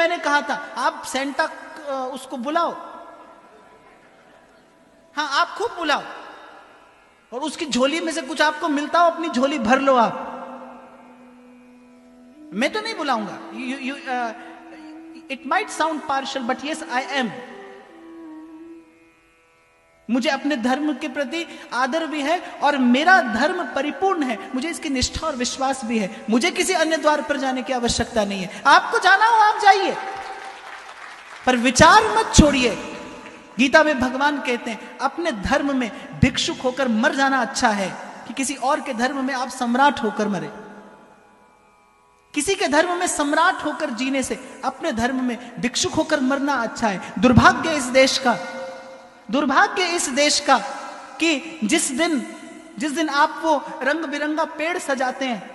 मैंने कहा था, आप सेंटा उसको बुलाओ, हाँ आप खूब बुलाओ, और उसकी झोली में से कुछ आपको मिलता हो, अपनी झोली भर लो आप। मैं तो नहीं बुलाऊंगा। It might sound partial but yes I am. मुझे अपने धर्म के प्रति आदर भी है और मेरा धर्म परिपूर्ण है, मुझे इसकी निष्ठा और विश्वास भी है। मुझे किसी अन्य द्वार पर जाने की आवश्यकता नहीं है। आपको जाना हो आप जाइए, पर विचार मत छोड़िए। गीता में भगवान कहते हैं अपने धर्म में भिक्षुक होकर मर जाना अच्छा है कि किसी और के धर्म में आप सम्राट होकर मरे। किसी के धर्म में सम्राट होकर जीने से अपने धर्म में भिक्षुक होकर मरना अच्छा है। दुर्भाग्य इस देश का, दुर्भाग्य इस देश का कि जिस दिन आप वो रंग बिरंगा पेड़ सजाते हैं,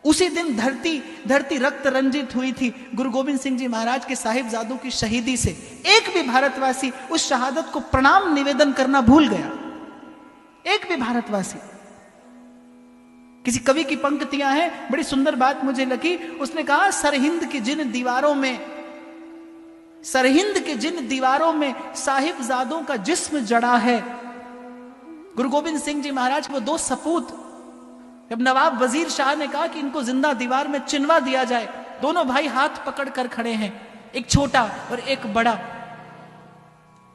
उसी दिन धरती रक्त रंजित हुई थी गुरु गोविंद सिंह जी महाराज के साहिबजादों की शहीदी से। एक भी भारतवासी उस शहादत को प्रणाम निवेदन करना भूल गया, एक भी भारतवासी। किसी कवि की पंक्तियां हैं, बड़ी सुंदर बात मुझे लगी। उसने कहा सरहिंद की जिन दीवारों में साहिबजादों का जिस्म जड़ा है। गुरु गोविंद सिंह जी महाराज वो दो सपूत, जब नवाब वजीर शाह ने कहा कि इनको जिंदा दीवार में चिनवा दिया जाए, दोनों भाई हाथ पकड़ कर खड़े हैं, एक छोटा और एक बड़ा।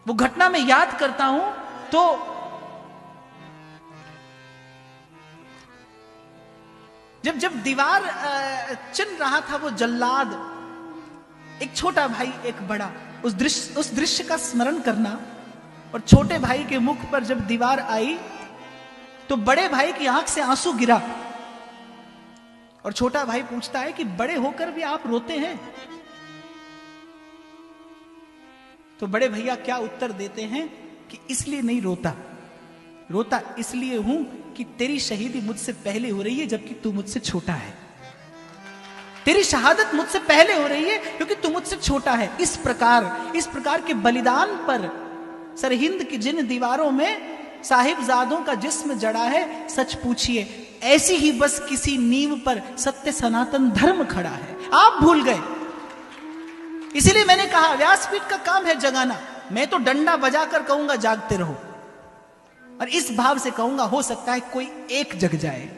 वो घटना में याद करता हूं तो जब दीवार चिन रहा था वो जल्लाद, एक छोटा भाई एक बड़ा, उस दृश्य का स्मरण करना। और छोटे भाई के मुख पर जब दीवार आई तो बड़े भाई की आंख से आंसू गिरा, और छोटा भाई पूछता है कि बड़े होकर भी आप रोते हैं? तो बड़े भैया क्या उत्तर देते हैं कि इसलिए नहीं रोता इसलिए हूं कि तेरी शहीदी मुझसे पहले हो रही है जबकि तू मुझसे छोटा है। तेरी शहादत मुझसे पहले हो रही है क्योंकि तू मुझसे छोटा है। इस प्रकार के बलिदान पर सरहिंद की जिन दीवारों में साहिबजादों का जिस्म जड़ा है, सच पूछिए ऐसी ही बस किसी नींव पर सत्य सनातन धर्म खड़ा है। आप भूल गए। इसीलिए मैंने कहा व्यासपीठ का काम है जगाना। मैं तो डंडा बजाकर कहूंगा जागते रहो, और इस भाव से कहूंगा हो सकता है कोई एक जग जाए।